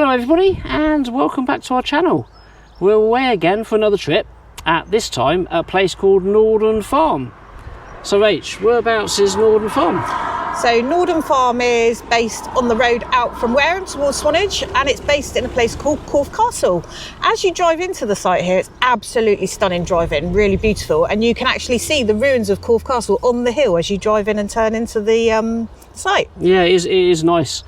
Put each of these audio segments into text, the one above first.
Hello everybody and welcome back to our channel. We're away again for another trip, at this time at a place called Norden Farm. So Rach, whereabouts is Norden Farm? So Norden Farm is based on the road out from Wareham towards Swanage, and it's based in a place called Corfe Castle. As you drive into the site here, it's absolutely stunning driving, really beautiful, and you can actually see the ruins of Corfe Castle on the hill as you drive in and turn into the site. Yeah, it is nice.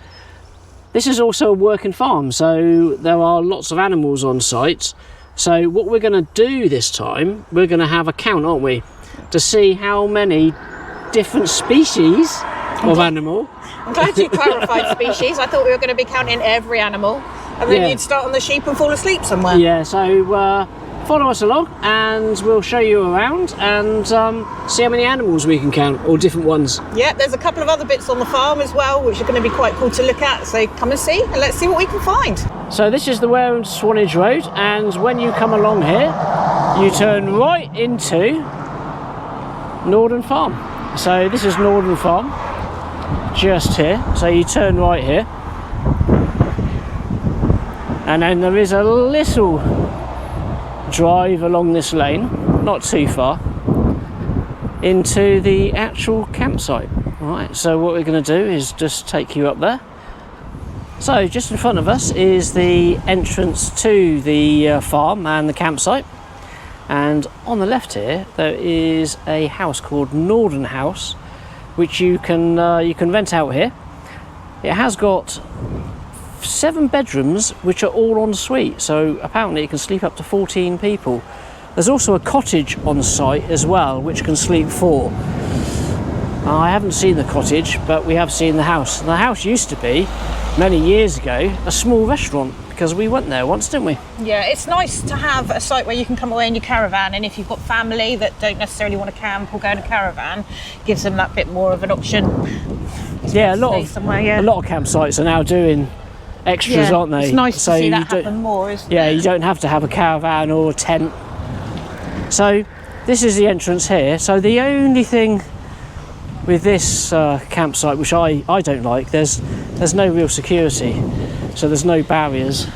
This is also a working farm, so there are lots of animals on site. So what we're going to do this time, we're going to have a count, aren't we, to see how many different species of animal. I'm glad you clarified species. I thought we were going to be counting every animal, and then you'd start on the sheep and fall asleep somewhere. Yeah, so follow us along and we'll show you around and see how many animals we can count, or different ones. Yeah, there's a couple of other bits on the farm as well, which are going to be quite cool to look at. So come and see, and let's see what we can find. So this is the Wareham Swanage Road, and when you come along here, you turn right into Norden Farm. So this is Norden Farm, just here. So you turn right here, and then there is a little drive along this lane, not too far, into the actual campsite. Right, so what we're going to do is just take you up there. So just in front of us is the entrance to the farm and the campsite, and on the left here there is a house called Norden House, which you can rent out here. It has got 7 bedrooms which are all en suite, so apparently it can sleep up to 14 people. There's also a cottage on site as well which can sleep 4. I haven't seen the cottage, but we have seen the house. The house used to be, many years ago, a small restaurant, because we went there once, didn't we? Yeah, it's nice to have a site where you can come away in your caravan, and if you've got family that don't necessarily want to camp or go in a caravan, gives them that bit more of an option. Yeah, a lot of campsites are now doing extras, aren't they? It's nice to see that happen more, isn't it? Yeah, you don't have to have a caravan or a tent. So this is the entrance here. So the only thing with this campsite, which I don't like, there's no real security, so there's no barriers.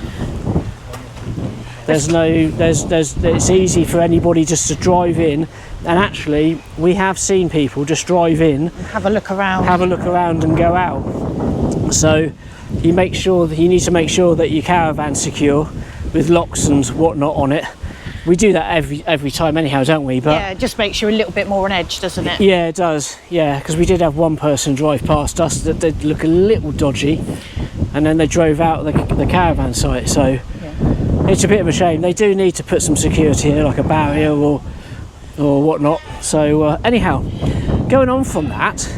It's easy for anybody just to drive in, and actually we have seen people just drive in, have a look around and go out. So you need to make sure that your caravan's secure with locks and whatnot on it. We do that every time anyhow, don't we? But yeah, it just makes you a little bit more on edge, doesn't it? Yeah, it does. Yeah, because we did have one person drive past us that did look a little dodgy, and then they drove out the caravan site. So it's a bit of a shame. They do need to put some security here, like a barrier or whatnot. So anyhow, going on from that,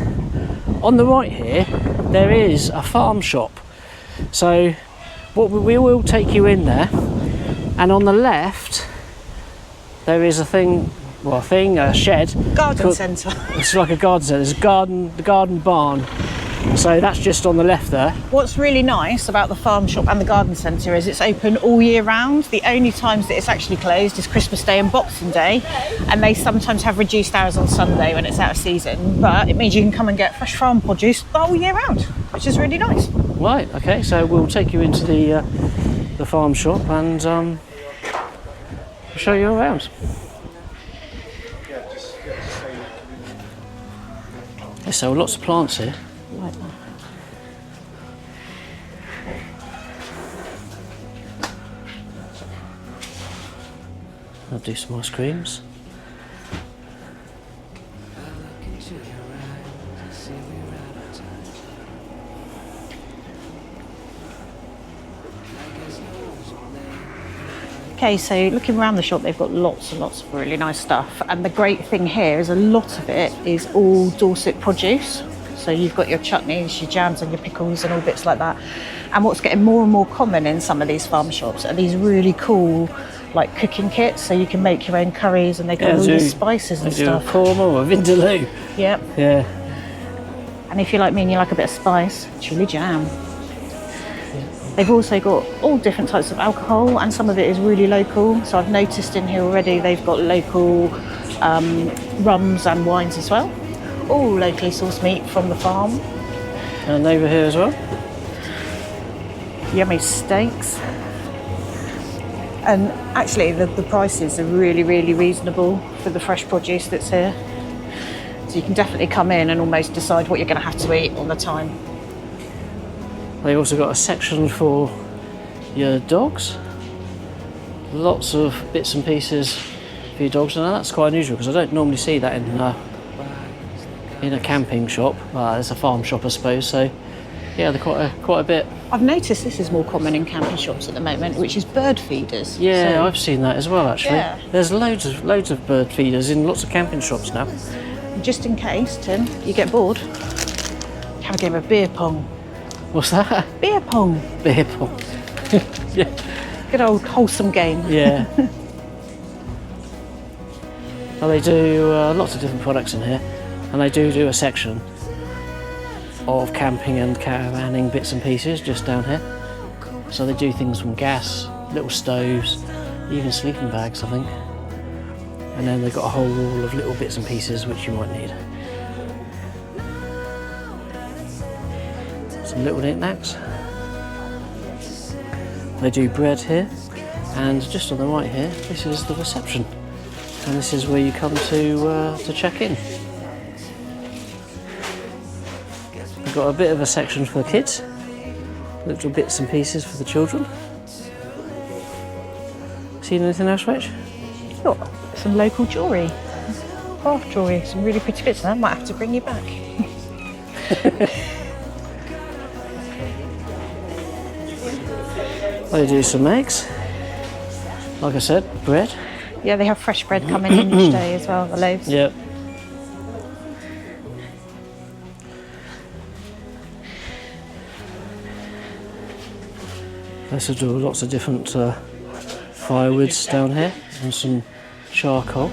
on the right here there is a farm shop. So we will take you in there, and on the left there is a shed. Garden centre. It's like a garden centre. There's the garden barn. So that's just on the left there. What's really nice about the farm shop and the garden centre is it's open all year round. The only times that it's actually closed is Christmas Day and Boxing Day, and they sometimes have reduced hours on Sunday when it's out of season, but it means you can come and get fresh farm produce all year round, which is really nice. Right, okay, so we'll take you into the farm shop and show you around. So lots of plants here. Right. I'll do some ice creams. Okay, so looking around the shop, they've got lots and lots of really nice stuff. And the great thing here is a lot of it is all Dorset produce. So you've got your chutneys, your jams and your pickles and all bits like that. And what's getting more and more common in some of these farm shops are these really cool like cooking kits, so you can make your own curries, and they got all these spices and stuff. A korma or a vindaloo. Yep. Yeah. And if you're like me and you like a bit of spice, chili jam. They've also got all different types of alcohol, and some of it is really local. So I've noticed in here already they've got local rums and wines as well. All locally sourced meat from the farm. And over here as well. yummy steaks. And actually the prices are really, really reasonable for the fresh produce that's here. So you can definitely come in and almost decide what you're going to have to eat on the time. They also got a section for your dogs. Lots of bits and pieces for your dogs, and that's quite unusual because I don't normally see that in a camping shop. Well, it's a farm shop, I suppose. So yeah, they're quite a bit. I've noticed this is more common in camping shops at the moment, which is bird feeders. Yeah, So, I've seen that as well. Actually, Yeah. there's loads of bird feeders in lots of camping shops now. just in case, Tim, you get bored, have a game of beer pong. What's that? Beer pong. Beer pong. Yeah. Good old wholesome game. Yeah. Well, they do lots of different products in here, and they do a section of camping and caravanning bits and pieces just down here. So they do things from gas, little stoves, even sleeping bags, I think. And then they've got a whole wall of little bits and pieces which you might need. Some little knickknacks. They do bread here, and just on the right here, this is the reception. And this is where you come to check in. We've got a bit of a section for the kids, little bits and pieces for the children. Seen anything else, Rach? Look, some local jewellery, craft jewellery, some really pretty bits. And I might have to bring you back. They do some eggs. Like I said, bread. Yeah, they have fresh bread coming in each day as well, the loaves. Yep. They also do lots of different firewoods down here and some charcoal.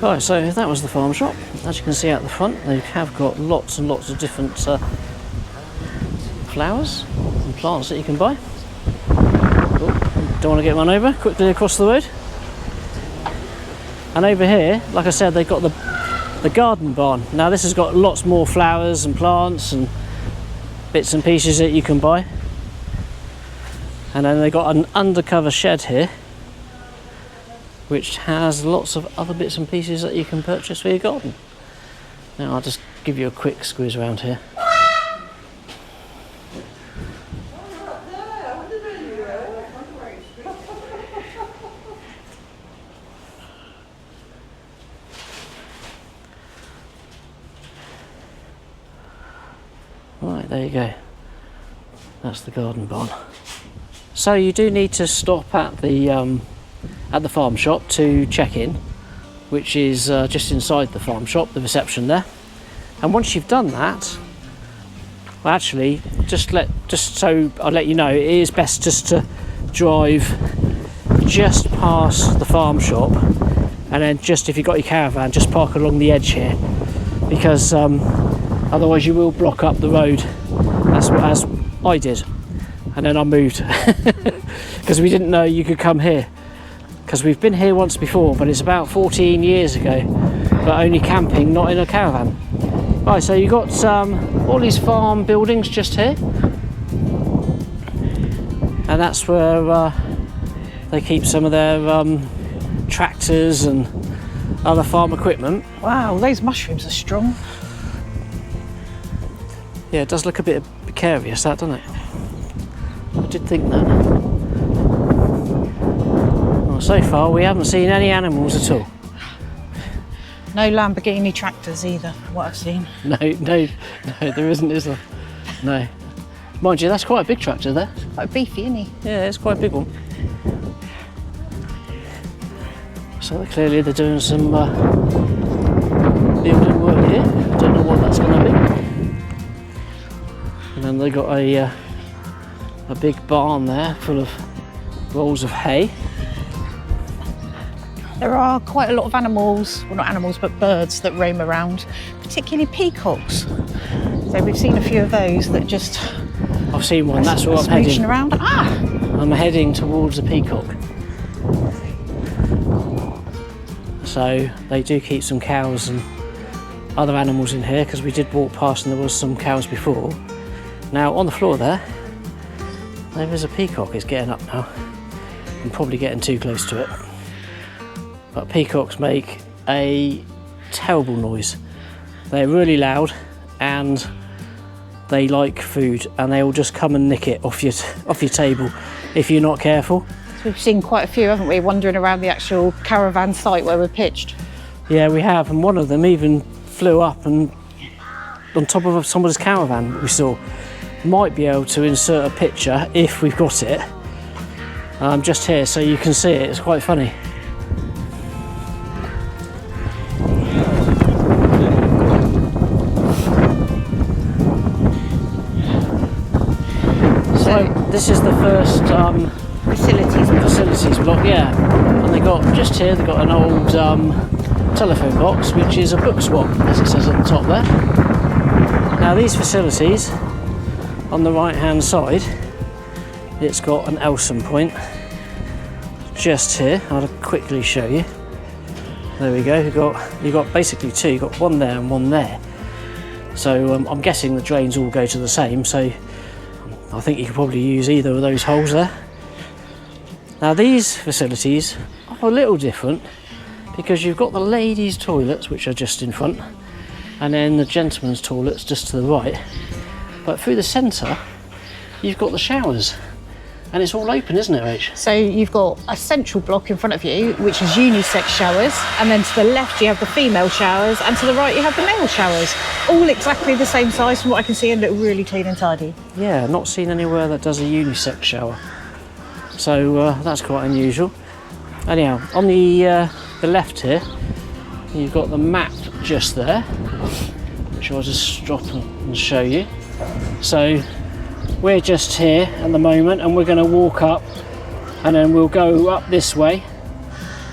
Right, so that was the farm shop. As you can see out the front, they have got lots and lots of different flowers and plants that you can buy. Oh, don't want to get one over, quickly across the road. And over here, like I said, they've got the garden barn. Now this has got lots more flowers and plants and bits and pieces that you can buy. And then they've got an undercover shed here, which has lots of other bits and pieces that you can purchase for your garden. Now I'll just give you a quick squeeze around here. Right, there you go. That's the garden barn. So you do need to stop at the farm shop to check in, which is just inside the farm shop, the reception there. And once you've done that, well, actually, just so I'll let you know, it is best just to drive just past the farm shop, and then just if you've got your caravan, just park along the edge here, because otherwise you will block up the road. That's what as I did, and then I moved because we didn't know you could come here. Because we've been here once before, but it's about 14 years ago, but only camping, not in a caravan. Right, so you've got all these farm buildings just here, and that's where they keep some of their tractors and other farm equipment. Wow, those mushrooms are strong. Yeah, it does look a bit precarious, that, doesn't it? I did think that. Well, so far we haven't seen any animals at all. No Lamborghini tractors either, from what I've seen. No, there isn't, is there? No. Mind you, that's quite a big tractor there. Quite beefy, isn't he? Yeah, it's quite a big one. So clearly they're doing some building work here. I don't know what that's going to be. And then they got a big barn there full of rolls of hay. There are quite a lot of animals, well not animals, but birds that roam around, particularly peacocks. So we've seen a few of those that just... I've seen one, that's where I'm heading. Around. Ah! So they do keep some cows and other animals in here, because we did walk past and there was some cows before. Now on the floor there is a peacock. It's getting up now. I'm probably getting too close to it. But peacocks make a terrible noise. They're really loud and they like food, and they will just come and nick it off your table if you're not careful. We've seen quite a few, haven't we, wandering around the actual caravan site where we're pitched. Yeah, we have, and one of them even flew up and on top of somebody's caravan we saw. Might be able to insert a picture if we've got it just here so you can see it. It's quite funny. So this is the first facilities block, yeah. And they got just here. They got an old telephone box, which is a book swap, as it says at the top there. Now these facilities, on the right hand side, it's got an Elson point just here. I'll quickly show you. There we go. You've got basically two. You've got one there and one there. So I'm guessing the drains all go to the same. So I think you could probably use either of those holes there. Now these facilities are a little different because you've got the ladies' toilets, which are just in front, and then the gentlemen's toilets just to the right. But through the centre, you've got the showers, and it's all open, isn't it, Rach? So you've got a central block in front of you, which is unisex showers, and then to the left you have the female showers, and to the right you have the male showers. All exactly the same size from what I can see, and look really clean and tidy. Yeah, not seen anywhere that does a unisex shower. So that's quite unusual. Anyhow, on the left here, you've got the map just there, which I'll just stop and show you. So we're just here at the moment, and we're going to walk up, and then we'll go up this way,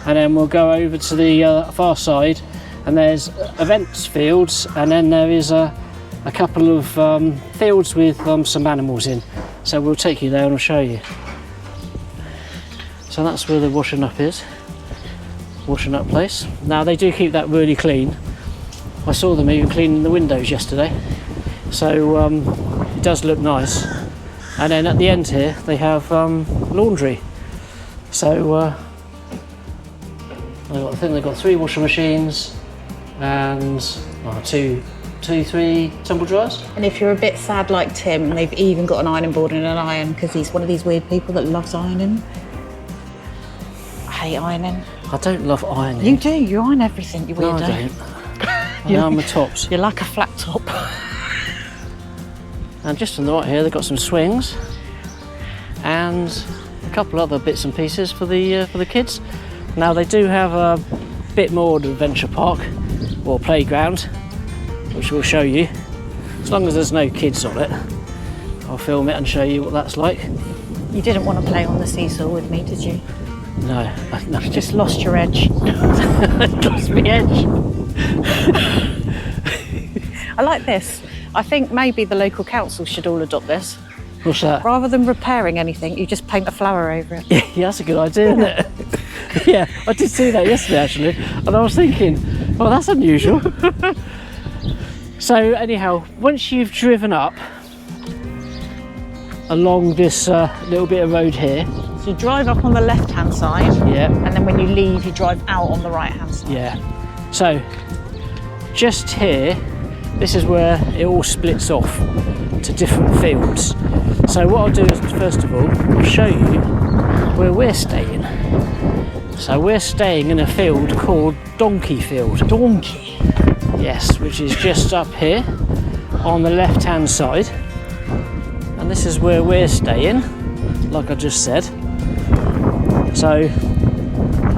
and then we'll go over to the far side, and there's events fields, and then there is a couple of fields with some animals in. So we'll take you there and I'll show you. So that's where the washing up is. Washing up place. Now they do keep that really clean. I saw them even cleaning the windows yesterday. So it does look nice. And then at the end here they have laundry. So I think they've got 3 washing machines and 3 tumble dryers. And if you're a bit sad like Tim, they've even got an ironing board and an iron, because he's one of these weird people that loves ironing. I hate ironing. I don't love ironing. You do, you iron everything, you weirdo. No, I don't. I iron my tops. You're like a flat top. And just on the right here, they've got some swings and a couple other bits and pieces for the kids. Now they do have a bit more of an adventure park or playground, which we'll show you. As long as there's no kids on it, I'll film it and show you what that's like. You didn't want to play on the seesaw with me, did you? No, You just lost your edge. lost my edge. I like this. I think maybe the local council should all adopt this. What's that? Rather than repairing anything, you just paint a flower over it. Yeah, that's a good idea, isn't it? Yeah, I did see that yesterday actually, and I was thinking, oh, that's unusual. So anyhow, once you've driven up along this little bit of road here. So you drive up on the left-hand side, Yeah. and then when you leave, you drive out on the right-hand side. Yeah. So just here, this is where it all splits off to different fields. So what I'll do is, first of all, I'll show you where we're staying. So we're staying in a field called Donkey Field. Donkey? Yes, which is just up here on the left-hand side. And this is where we're staying, like I just said. So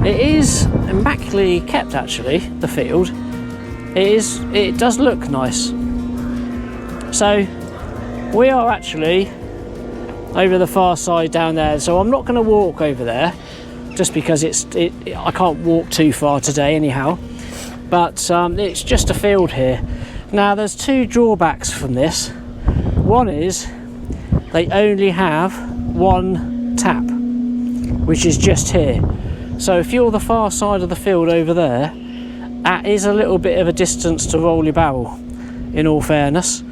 it is immaculately kept actually, the field. It does look nice. So we are actually over the far side down there, so I'm not going to walk over there just because I can't walk too far today anyhow, but it's just a field here. Now there's 2 drawbacks from this. One is they only have 1 tap, which is just here. So if you're the far side of the field over there, that is a little bit of a distance to roll your barrel, in all fairness.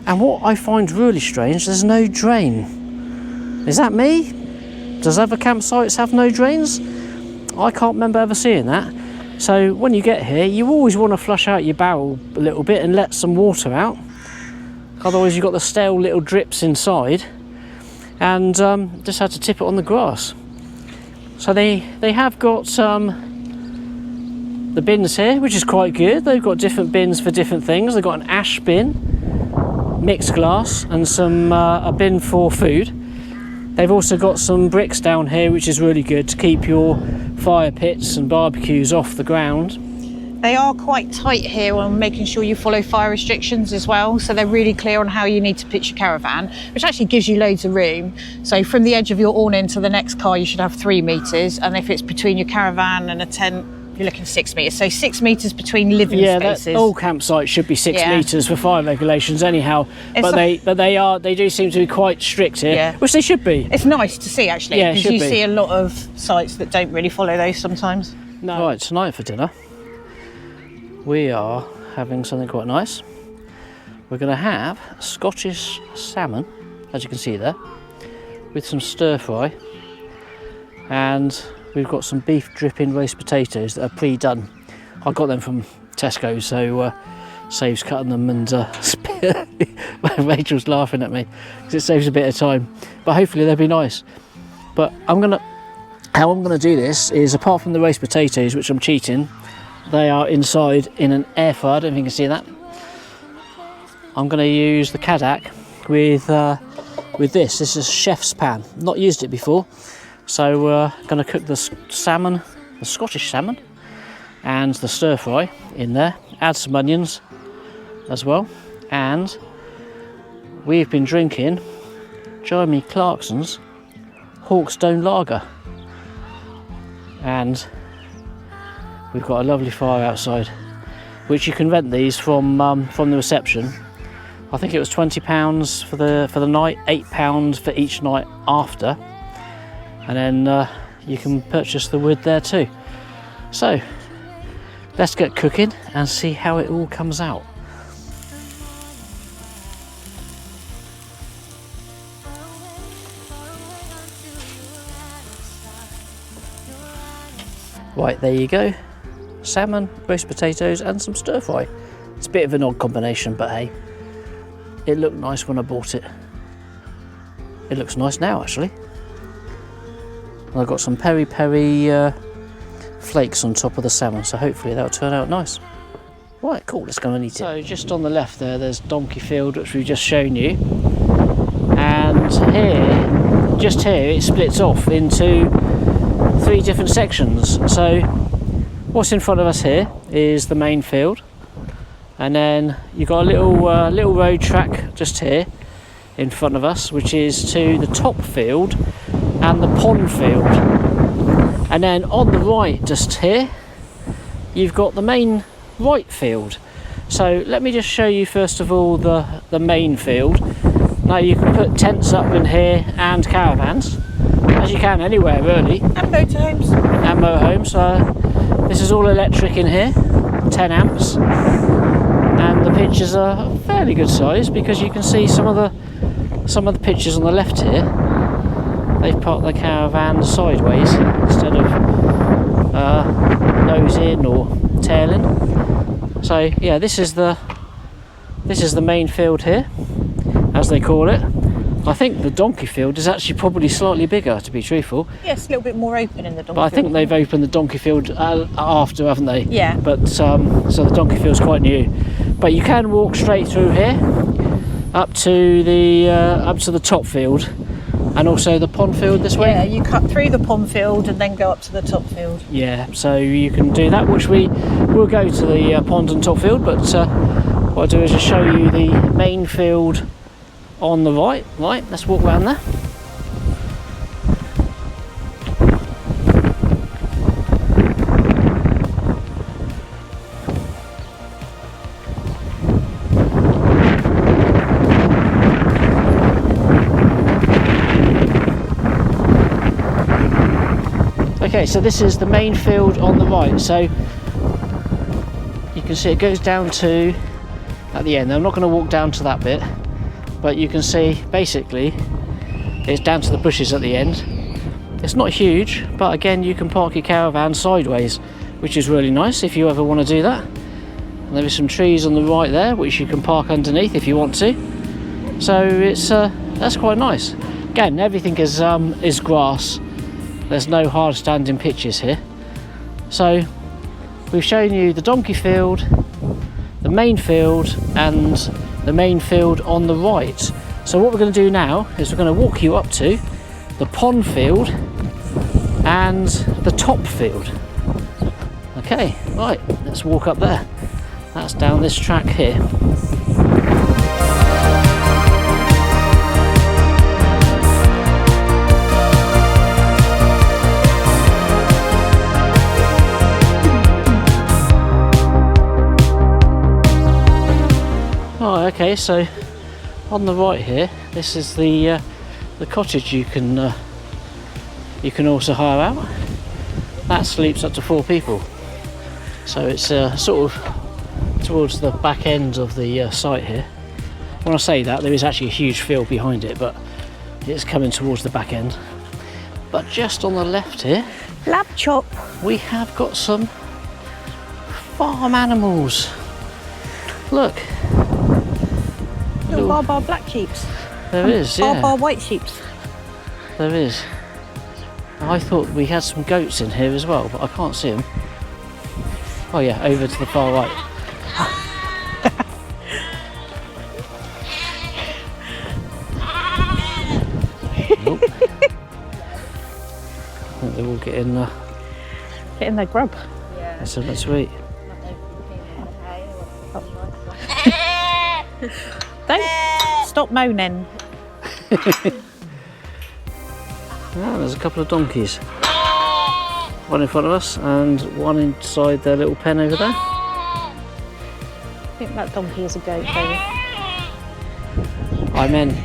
And what I find really strange, there's no drain. Is that me? Does other campsites have no drains? I can't remember ever seeing that. So when you get here, you always want to flush out your barrel a little bit and let some water out. Otherwise you've got the stale little drips inside, and just had to tip it on the grass. So they have got the bins here, which is quite good. They've got different bins for different things. They've got an ash bin, mixed glass, and some a bin for food. They've also got some bricks down here, which is really good to keep your fire pits and barbecues off the ground. They are quite tight here on making sure you follow fire restrictions as well. So they're really clear on how you need to pitch your caravan, which actually gives you loads of room. So from the edge of your awning to the next car, you should have 3 metres. And if it's between your caravan and a tent, you're looking 6 metres. So 6 metres between living spaces. Yeah, all campsites should be 6 metres for fire regulations anyhow. But they do seem to be quite strict here, which they should be. It's nice to see actually, because you see a lot of sites that don't really follow those sometimes. No. Right, tonight for dinner, we are having something quite nice. We're going to have Scottish salmon, as you can see there, with some stir fry, and we've got some beef dripping roast potatoes that are pre-done. I got them from Tesco, so saves cutting them, and Rachel's laughing at me because it saves a bit of time, but hopefully they'll be nice. But how I'm gonna do this is, apart from the roast potatoes, which I'm cheating, they are inside in an air fryer. I don't know if you can see that. I'm going to use the Cadac with this. This is a chef's pan. Not used it before, so going to cook the salmon, the Scottish salmon, and the stir fry in there. Add some onions as well, and we've been drinking Jeremy Clarkson's Hawkstone Lager, and we've got a lovely fire outside, which you can rent these from the reception. I think it was £20 for the night, £8 for each night after, and then you can purchase the wood there too. So let's get cooking and see how it all comes out. Right, there you go. Salmon, roast potatoes, and some stir fry. It's a bit of an odd combination, but hey, it looked nice when I bought it. It looks nice now, actually. And I've got some peri peri flakes on top of the salmon, so hopefully that'll turn out nice. Right, cool, let's go and eat it. So just on the left there's Donkey Field, which we've just shown you. And here, just here, it splits off into 3 different sections. So what's in front of us here is the main field, and then you've got a little road track just here in front of us, which is to the top field and the pond field. And then on the right just here you've got the main right field. So let me just show you first of all the main field. Now you can put tents up in here and caravans, as you can anywhere really. And motorhomes. And motorhomes. This is all electric in here, 10 amps. And the pitches are fairly good size, because you can see some of the pitches on the left here. They've parked the caravan sideways instead of nose in or tail in. So yeah, this is the main field here, as they call it. I think the donkey field is actually probably slightly bigger, to be truthful. Yes, a little bit more open in the donkey field. But I think they've opened the donkey field after, haven't they? Yeah. But so the donkey field's quite new. But you can walk straight through here up to the top field, and also the pond field this way. Yeah, you cut through the pond field and then go up to the top field. Yeah, so you can do that, which we will go to the pond and top field. But what I'll do is just show you the main field on the right. Right, let's walk around there. Okay, Okay, so this is the main field on the right. So you can see it goes down to at the end. I'm not going to walk down to that bit, but you can see basically it's down to the bushes at the end. It's not huge, but again, you can park your caravan sideways, which is really nice if you ever want to do that. And there are some trees on the right there, which you can park underneath if you want to. So it's that's quite nice. Again, everything is grass. There's no hard standing pitches here. So we've shown you the donkey field, the main field, and the main field on the right. So what we're going to do now is we're going to walk you up to the pond field and the top field. Okay, right, let's walk up there. That's down this track here. Oh, okay, so on the right here, this is the cottage you can also hire out. That sleeps up to 4 people. So it's sort of towards the back end of the site here. When I say that, there is actually a huge field behind it, but it's coming towards the back end. But just on the left here, Lab chop. we have got some farm animals. Look. Little bar black sheeps. There is, yeah. Bar white sheeps. There is. I thought we had some goats in here as well, but I can't see them. Oh yeah, over to the far right. Nope. I think they're all Getting their grub. getting something to eat. Don't stop moaning. Ah, there's a couple of donkeys. One in front of us and one inside their little pen over there. I think that donkey is a goat, though. I meant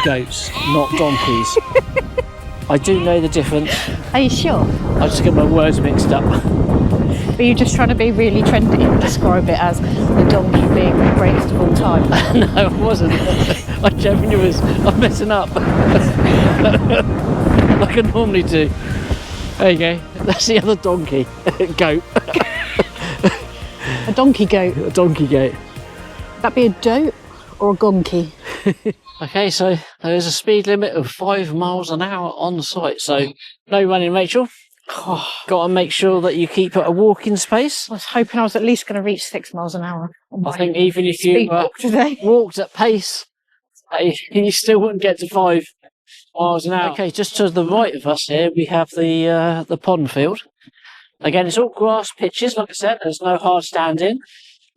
goats, not donkeys. I do know the difference. Are you sure? I just get my words mixed up. Were you just trying to be really trendy and describe it as the donkey being the greatest of all time? No, I wasn't. I genuinely was. I'm messing up. Like I normally do. There you go. That's the other donkey. Goat. A donkey goat. A donkey goat. Would that be a dote or a gonky? Okay, so there is a speed limit of 5 miles an hour on site. So no running, Rachel. Got to make sure that you keep at a walking space. I was hoping I was at least going to reach 6 miles an hour. I think even if you today. walked at pace, you still wouldn't get to 5 miles an hour. Okay, just to the right of us here, we have the pond field. Again, it's all grass pitches, like I said. There's no hard standing,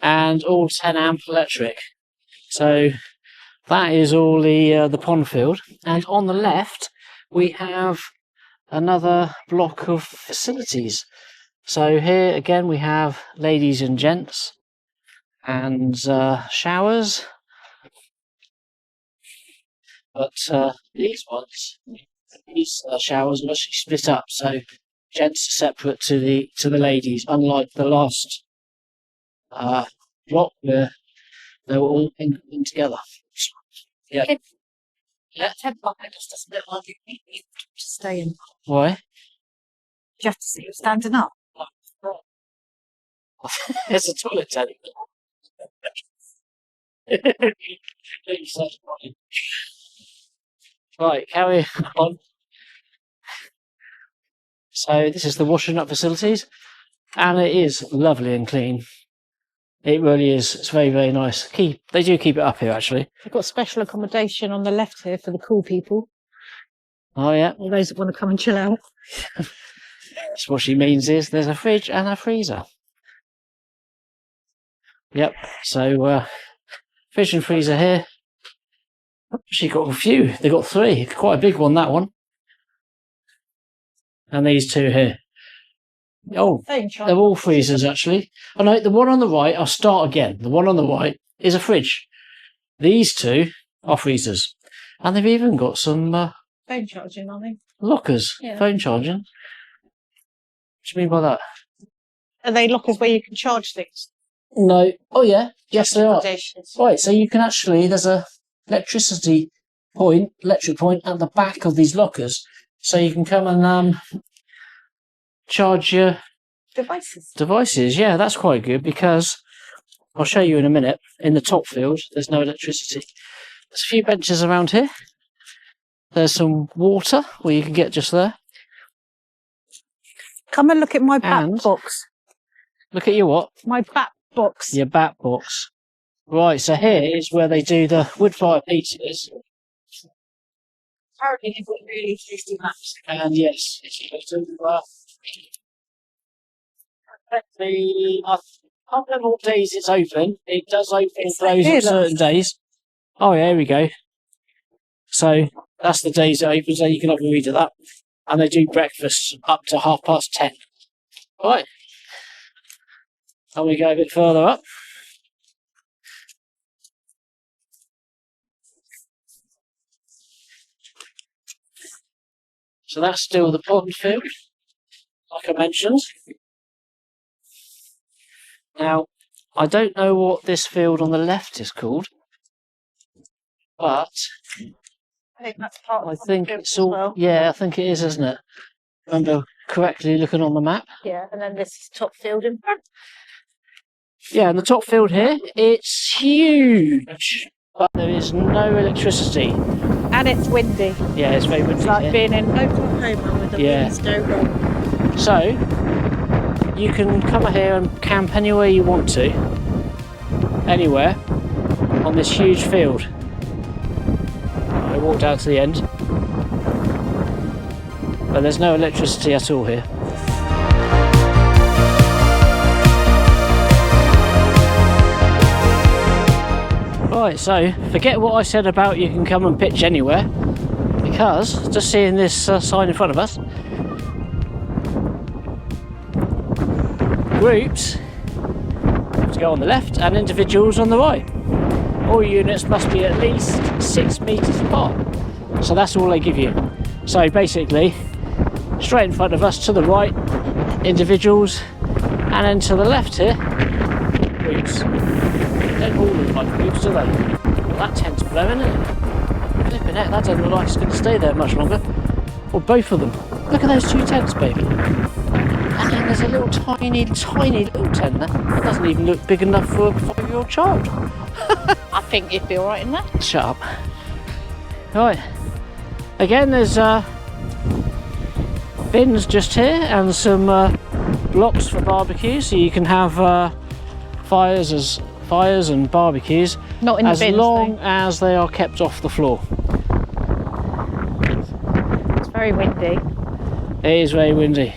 and all 10 amp electric. So that is all the pond field. And on the left, we have another block of facilities. So here again we have ladies and gents and showers, but these showers are actually split up, so gents are separate to the ladies, unlike the last block where they were all in together. Yeah. That head bucket just doesn't look like you need to stay in. Why? You have to see you standing up. It's a toilet tank. Right, carry on. So this is the washing up facilities, and it is lovely and clean. It really is. It's very, very nice. They do keep it up here, actually. We've got special accommodation on the left here for the cool people. Oh, yeah. All those that want to come and chill out. So what she means is there's a fridge and a freezer. Yep. So fridge and freezer here. She got a few. They got 3. Quite a big one, that one. And these 2 here. Oh, they're all freezers, actually. Oh no, the one on the right, I'll start again. The one on the right is a fridge. These 2 are freezers. And they've even got some phone charging, I think. lockers, Yeah. phone charging. do you mean by that? Are they lockers where you can charge things? No. Oh yeah. Yes, they are. Stations. Right. So you can actually, there's a electric point at the back of these lockers, so you can come and charge your devices. Yeah, that's quite good, because I'll show you in a minute. In the top field, there's no electricity. There's a few benches around here. There's some water where you can get just there. Come and look at my bat And- box. Look at your what? My bat box. Your bat box. Right, so here is where they do the wood fire pizzas. Apparently they've got really tasty maps. And yes, if you go to I can't remember what days it's open. It does open and close on certain days. Oh yeah, here we go. So that's the days it opens, so you can have a read of that. And they do breakfast up to 10:30. Right. And we go a bit further up. So that's still the pond field, like I mentioned. Now, I don't know what this field on the left is called, but I think that's part I of the think field it's as all. well. Yeah, I think it is, isn't it? Remember correctly looking on the map. Yeah, and then this is top field in front. Yeah, and the top field here, it's huge, but there is no electricity. And it's windy. Yeah, it's very windy. It's like here. being in Oklahoma with the Yeah. winds go wrong. So, you can come here and camp anywhere you want to, anywhere, on this huge field. I walk down to the end, but there's no electricity at all here. Right, so forget what I said about you can come and pitch anywhere, because just seeing this sign in front of us, groups have to go on the left and individuals on the right. All units must be at least 6 metres apart. So that's all they give you. So basically, straight in front of us to the right, individuals, and then to the left here, groups. They don't all look like groups, do they? Well, that tent's blowing, isn't it? Flipping heck, that doesn't look like it's going to stay there much longer. Or both of them. Look at those two tents, baby. And then there's a little tiny little tent there. That doesn't even look big enough for a 5-year-old child. I think you'd be alright in there. Shut up. Right. Again, there's bins just here and some blocks for barbecue, so you can have fires and barbecues Not in the as bins, long though. as they are kept off the floor. It's very windy. It is very windy.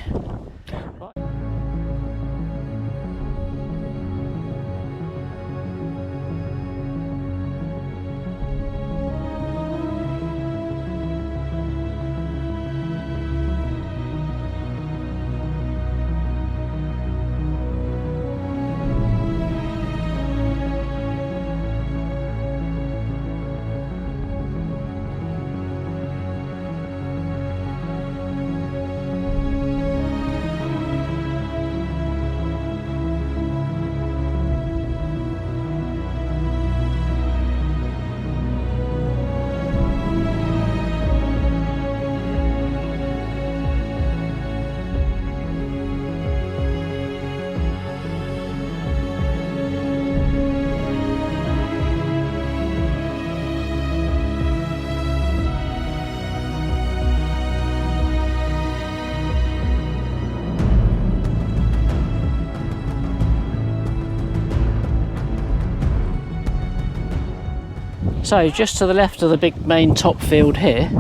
So just to the left of the big main top field here,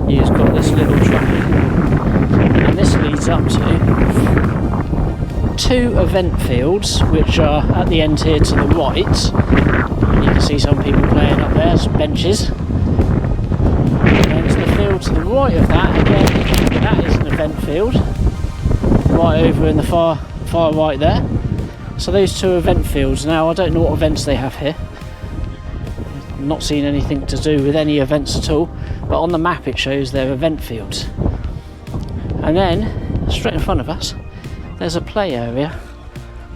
you've got this little track, and this leads up to 2 event fields, which are at the end here to the right. You can see some people playing up there, some benches. And then to the field to the right of that, again, that is an event field, right over in the far right there. So those 2 event fields. Now I don't know what events they have here. Not seen anything to do with any events at all, but on the map it shows their event fields. And then straight in front of us there's a play area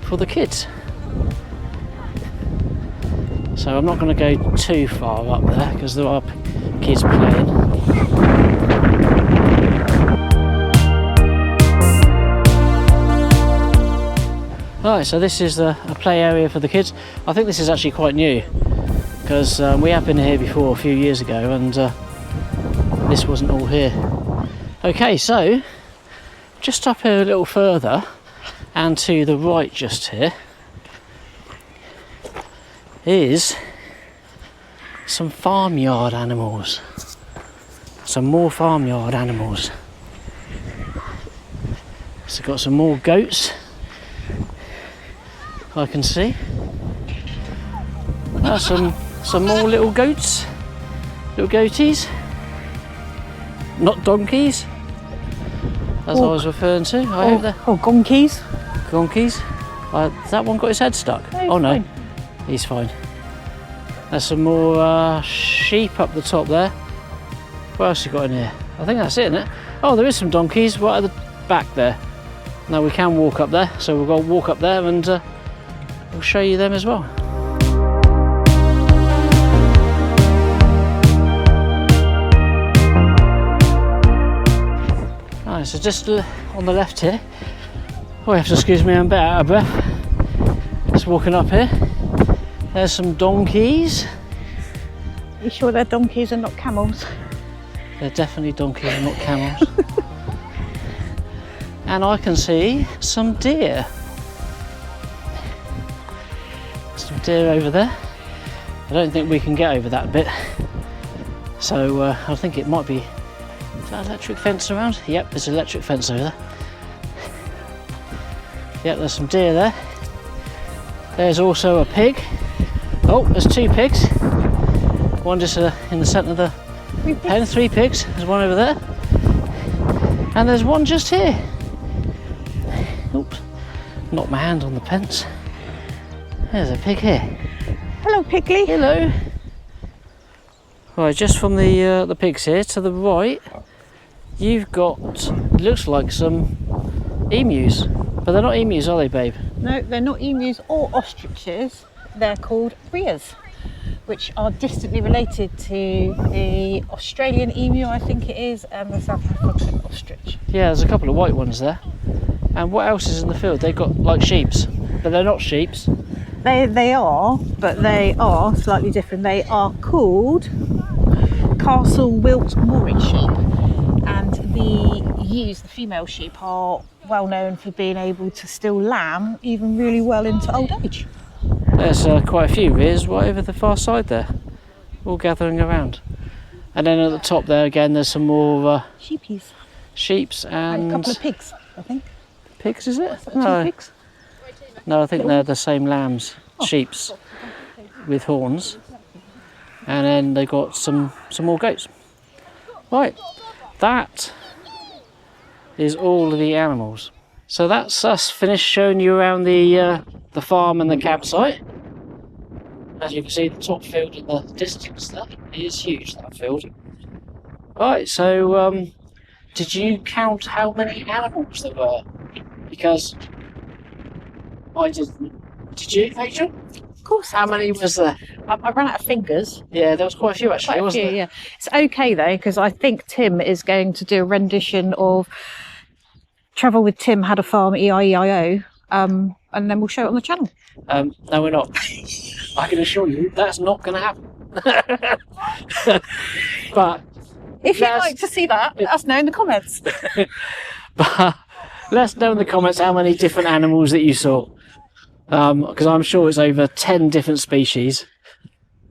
for the kids. So I'm not going to go too far up there because there are kids playing. Right, so this is a play area for the kids. I think this is actually quite new because we have been here before a few years ago and this wasn't all here. Okay, so just up here a little further and to the right just here is some farmyard animals. Some more farmyard animals. So got some more goats I can see. Some more little goats, little goaties, not donkeys, as I was referring to. I hope gonkies. Gonkies. Has that one got his head stuck? No, no, he's fine. There's some more sheep up the top there. What else you got in here? I think that's it, isn't it? Oh, there is some donkeys right at the back there. Now we can walk up there, so we'll go walk up there and we'll show you them as well. Right, so just on the left here, oh, you have to excuse me, I'm a bit out of breath. Just walking up here. There's some donkeys. Are you sure they're donkeys and not camels? They're definitely donkeys and not camels. And I can see some deer. Some deer over there. I don't think we can get over that bit. So I think it might be, is that electric fence around? Yep, there's an electric fence over there. Yep, there's some deer there. There's also a pig. Oh, there's two pigs. One just in the centre of the pen, 3 pigs. There's one over there. And there's one just here. Oops, knocked my hand on the pens. There's a pig here. Hello, Pigly. Hello. Right, just from the pigs here to the right, you've got, looks like some emus. But they're not emus, are they, babe? No, they're not emus or ostriches. They're called rheas, which are distantly related to the Australian emu, I think it is, and the South African ostrich. Yeah, there's a couple of white ones there. And what else is in the field? They've got like sheeps, but they're not sheeps. They are, but they are slightly different. They are called Castle Wilt Moorage sheep, and the ewes, the female sheep, are well known for being able to still lamb even really well into old age. There's quite a few rheas right over the far side there, all gathering around. And then at the top there again, there's some more sheepies. Sheeps and a couple of pigs, I think. Pigs, is it? No. Two pigs? No, I think they're the same lambs, sheeps with horns. And then they got some more goats. Right, that is all of the animals. So that's us finished showing you around the farm and the campsite. As you can see, the top field in the distance there is huge, that field. Right, so did you count how many animals there were? Because I didn't. Did you, Rachel? Of course. How many was there? I ran out of fingers. Yeah, there was quite a few actually, wasn't there? Yeah. It's okay though, because I think Tim is going to do a rendition of Travel with Tim Had a Farm, E-I-E-I-O, and then we'll show it on the channel. No, we're not. I can assure you that's not going to happen. But if you'd like to see that, let us know in the comments. But let us know in the comments how many different animals that you saw. Because I'm sure it's over 10 different species.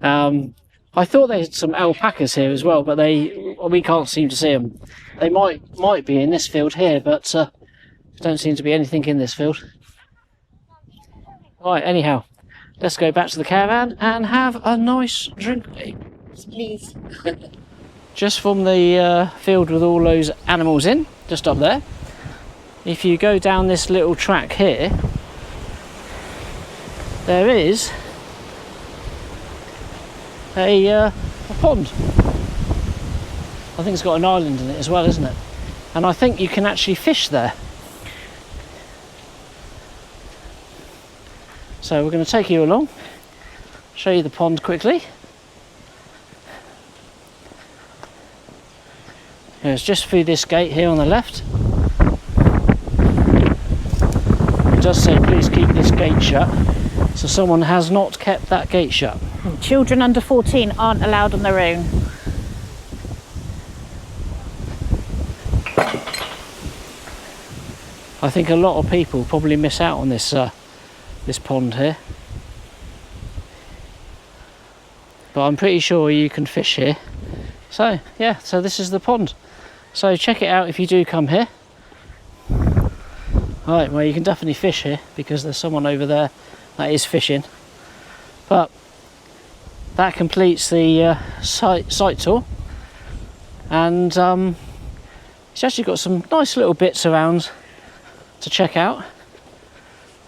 I thought they had some alpacas here as well, but we can't seem to see them. They might be in this field here, but there don't seem to be anything in this field. Right, anyhow, let's go back to the caravan and have a nice drink. Please. Just from the field with all those animals in, just up there. If you go down this little track here, there is a pond. I think it's got an island in it as well, isn't it? And I think you can actually fish there. So we're going to take you along, show you the pond quickly. It's just through this gate here on the left. It does say please keep this gate shut, so someone has not kept that gate shut. Children under 14 aren't allowed on their own. I think a lot of people probably miss out on this this pond here, but I'm pretty sure you can fish here. So yeah, so this is the pond. So check it out if you do come here. Right, well, you can definitely fish here because there's someone over there that is fishing. But that completes the site tour, and it's actually got some nice little bits around to check out.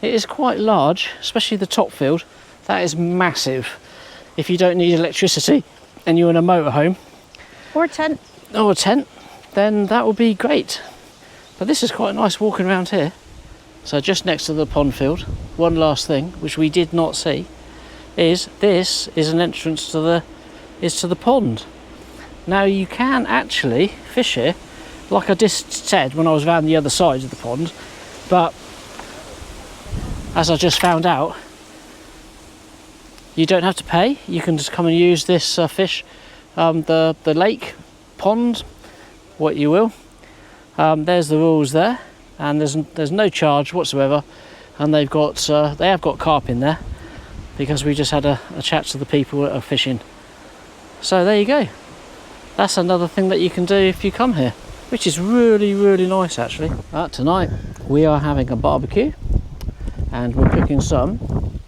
It is quite large, especially the top field. That is massive. If you don't need electricity and you're in a motorhome Or a tent. or a tent, then that will be great. But this is quite nice walking around here. So just next to the pond field, one last thing which we did not see is this is an entrance to the pond. Now you can actually fish here, like I just said when I was around the other side of the pond, but as I just found out, you don't have to pay. You can just come and use this fish, the lake, pond, what you will. There's the rules there, and there's no charge whatsoever, and they have got carp in there because we just had a chat to the people that are fishing. So there you go. That's another thing that you can do if you come here, which is really, really nice actually. Tonight we are having a barbecue and we're cooking some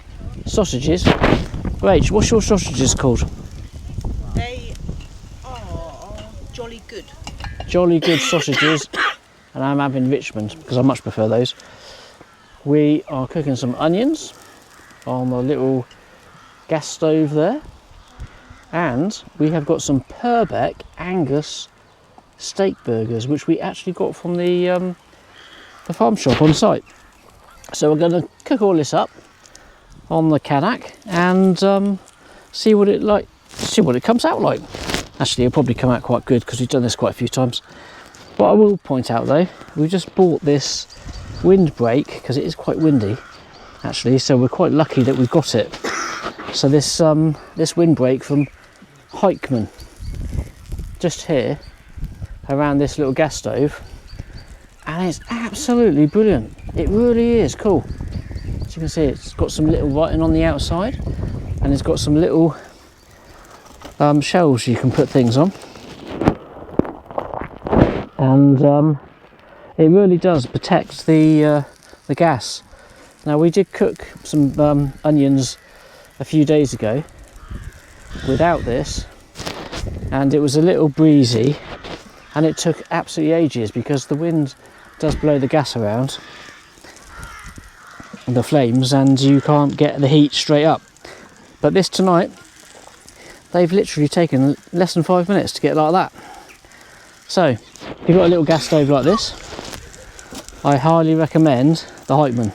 sausages. Rach, what's your sausages called? They are jolly good. Jolly good sausages, and I'm having Richmond because I much prefer those. We are cooking some onions on the little gas stove there, and we have got some Purbeck Angus steak burgers, which we actually got from the farm shop on site. So we're going to cook all this up on the Cadac and see what it comes out like. Actually, it'll probably come out quite good because we've done this quite a few times. What I will point out though, we just bought this windbreak because it is quite windy actually, so we're quite lucky that we've got it. So this windbreak from Heikman, just here around this little gas stove, and it's absolutely brilliant. It really is cool. As you can see, it's got some little writing on the outside, and it's got some little shelves you can put things on, and it really does protect the gas. Now we did cook some onions a few days ago without this, and it was a little breezy, and it took absolutely ages because the wind does blow the gas around the flames and you can't get the heat straight up. But this tonight, they've literally taken less than 5 minutes to get like that. So if you've got a little gas stove like this, I highly recommend the Heikman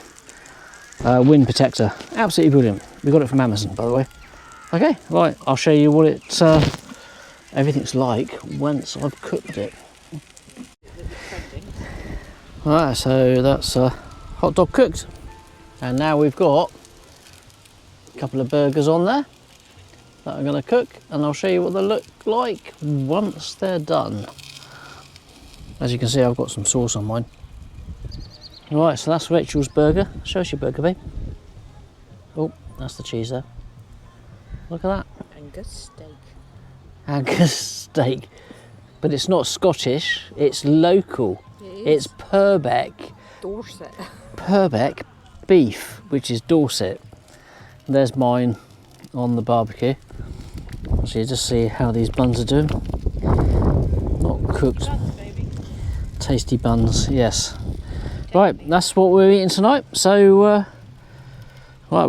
wind protector. Absolutely brilliant. We got it from Amazon, by the way. Okay, right, I'll show you what everything's like once I've cooked it. Right, so that's hot dog cooked, and now we've got a couple of burgers on there that I'm going to cook, and I'll show you what they look like once they're done. As you can see, I've got some sauce on mine. Right, so that's Rachel's burger. Show us your burger, babe. Oh, that's the cheese there. Look at that. Angus steak. Angus steak. But it's not Scottish, it's local. It's Purbeck. Dorset. Purbeck beef, which is Dorset. There's mine on the barbecue. So you just see how these buns are doing. Not cooked. Buns, baby. Tasty buns, yes. Right, that's what we're eating tonight. So, right,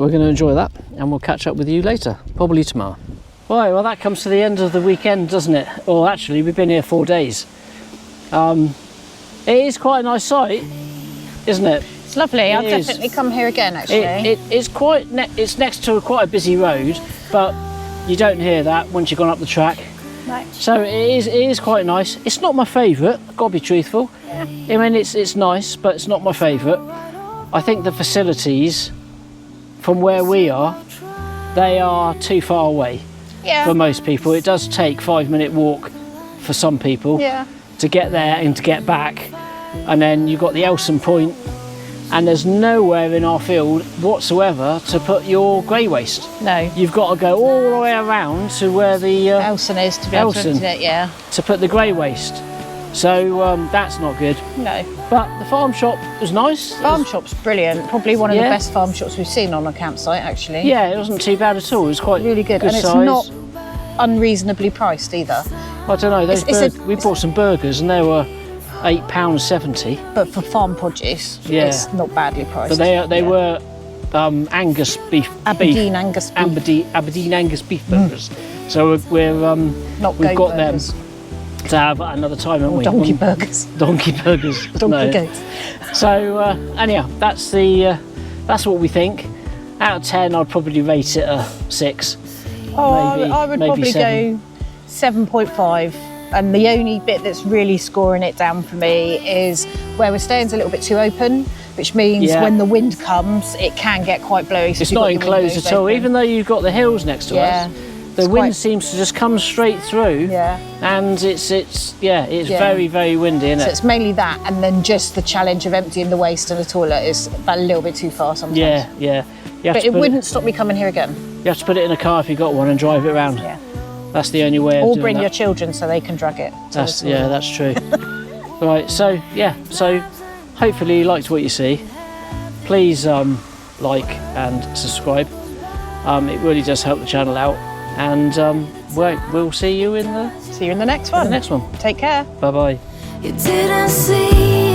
we're going to enjoy that, and we'll catch up with you later, probably tomorrow. Right, well, that comes to the end of the weekend, doesn't it? Or actually, we've been here 4 days. It is quite a nice site, isn't it? It's lovely. I'll is. definitely come here again, actually. It's quite. It's next to quite a busy road, but you don't hear that once you've gone up the track. Right. So it is quite nice. It's not my favourite. I've got to be truthful. Yeah. I mean, it's nice, but it's not my favourite. I think the facilities from where we are, they are too far away Yeah. for most people. It does take 5-minute walk for some people Yeah. to get there and to get back. And then you've got the Elson Point, and there's nowhere in our field whatsoever to put your grey waste. No. You've got to go all the way around to where the Elson is to be able to Elson. empty it, yeah. to put the grey waste. So that's not good. No. But the farm shop was nice. Farm shop's brilliant. Probably one of the Yeah. best farm shops we've seen on a campsite, actually. Yeah, it wasn't too bad at all. It was quite Really good. And it's size. not unreasonably priced either. I don't know. Those it's we bought some burgers and they were £8.70. But for farm produce, Yeah. it's not badly priced. But they Yeah. were Angus beef. Aberdeen Angus beef. Aberdeen Angus beef burgers. So we've Not we've goat got burgers. them to have another time, haven't Or we? donkey burgers. Donkey burgers. Donkey No. goats. So anyhow, that's what we think. Out of 10, I'd probably rate it a 6. Oh, Maybe- I would maybe probably 7. go 7.5. And the only bit that's really scoring it down for me is where we're staying's a little bit too open, which means Yeah. when the wind comes, it can get quite blowy. So It's you've got not your enclosed windows at all, open. even though you've got the hills next to Yeah. us. The It's wind quite- seems to just come straight through, Yeah. and it's Yeah. very, very windy, isn't So it? it's mainly that, and then just the challenge of emptying the waste in the toilet is a little bit too far sometimes. Yeah. You have, But to it put wouldn't stop me coming here again. you have to put it in a car if you've got one and drive it around. Yeah. That's the only way of Or doing bring that. your children so they can drag it. to That's the toilet. that's true. Right, so hopefully you liked what you see. Please like and subscribe. It really does help the channel out, and we'll see you in See you in the next one. the next one. Take care. Bye bye. You didn't see